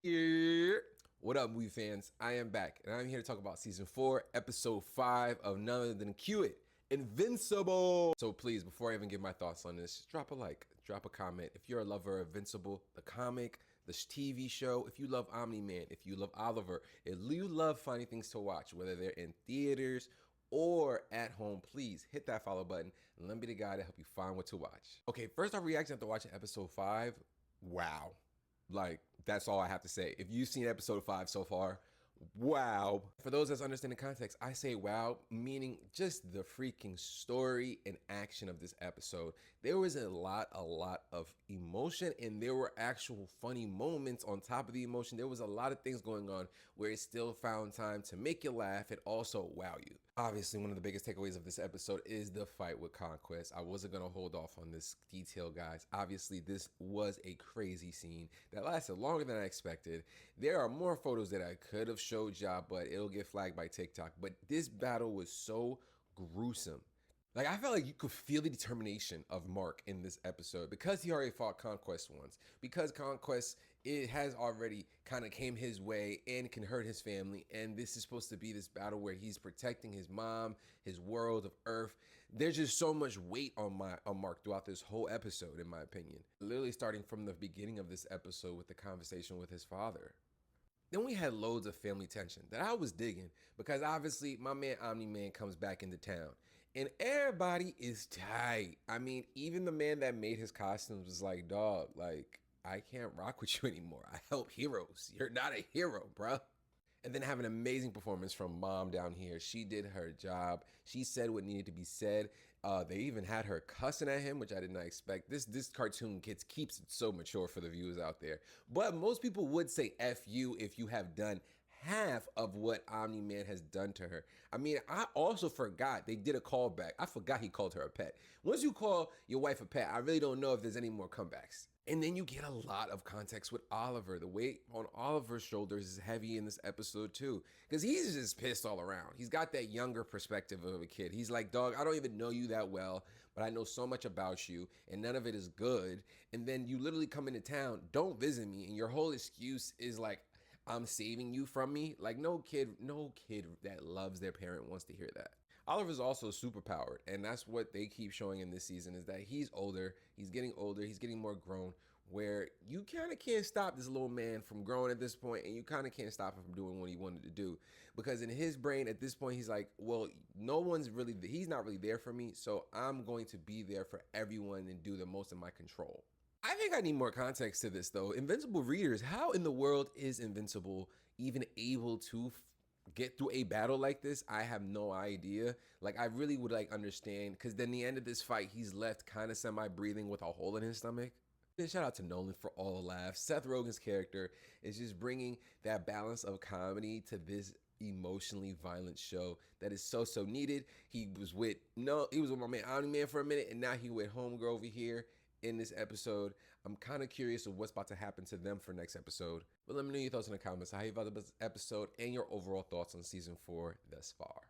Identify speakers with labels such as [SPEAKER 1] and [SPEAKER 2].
[SPEAKER 1] Yeah. What up, movie fans? I am back, and I'm here to talk about season 4, episode 5 of none other than Cue It, Invincible. So please, before I even give my thoughts on this, drop a like, drop a comment. If you're a lover of Invincible, the comic, the TV show, if you love Omni-Man, if you love Oliver, if you love finding things to watch, whether they're in theaters or at home, please hit that follow button and let me be the guy to help you find what to watch. Okay, first our reaction after watching episode 5. Wow. Like, that's all I have to say. If you've seen episode 5 so far, wow. For those that understand the context, I say wow, meaning just the freaking story and action of this episode. There was a lot of emotion, and there were actual funny moments on top of the emotion. There was a lot of things going on where it still found time to make you laugh and also wow you. Obviously, one of the biggest takeaways of this episode is the fight with Conquest. I wasn't going to hold off on this detail, guys. Obviously, this was a crazy scene that lasted longer than I expected. There are more photos that I could have showed y'all, but it'll get flagged by TikTok. But this battle was so gruesome. Like, I felt like you could feel the determination of Mark in this episode because he already fought Conquest once. Because Conquest, it has already kind of came his way and can hurt his family. And this is supposed to be this battle where he's protecting his mom, his world of Earth. There's just so much weight on Mark throughout this whole episode, in my opinion. Literally starting from the beginning of this episode with the conversation with his father. Then we had loads of family tension that I was digging because obviously my man Omni-Man comes back into town and everybody is tight. I mean, even the man that made his costumes was like, dog, like, I can't rock with you anymore. I help heroes. You're not a hero, bruh. And then have an amazing performance from mom down here. She did her job. She said what needed to be said. They even had her cussing at him, which I did not expect. This cartoon keeps it so mature for the viewers out there. But most people would say F you if you have done half of what Omni-Man has done to her. I mean, I also forgot they did a callback. I forgot he called her a pet. Once you call your wife a pet, I really don't know if there's any more comebacks. And then you get a lot of context with Oliver. The weight on Oliver's shoulders is heavy in this episode too, because he's just pissed all around. He's got that younger perspective of a kid. He's like, dog, I don't even know you that well, but I know so much about you and none of it is good. And then you literally come into town, don't visit me, and your whole excuse is like, I'm saving you from me. Like, no kid that loves their parent wants to hear that. Oliver's also super powered, and that's what they keep showing in this season is that he's older, he's getting more grown, where you kind of can't stop this little man from growing at this point, and you kind of can't stop him from doing what he wanted to do. Because in his brain at this point, he's like, well, he's not really there for me, so I'm going to be there for everyone and do the most in my control. I think I need more context to this though. Invincible readers, how in the world is Invincible even able to get through a battle like this? I have no idea. Like, I really would like understand, because then the end of this fight, he's left kind of semi-breathing with a hole in his stomach. And shout out to Nolan for all the laughs. Seth Rogen's character is just bringing that balance of comedy to this emotionally violent show that is so needed. He was with my man Omni-Man for a minute, and now he with Homegirl over here in this episode. I'm kind of curious of what's about to happen to them for next episode. But let me know your thoughts in the comments. How you felt about this episode and your overall thoughts on season 4 thus far.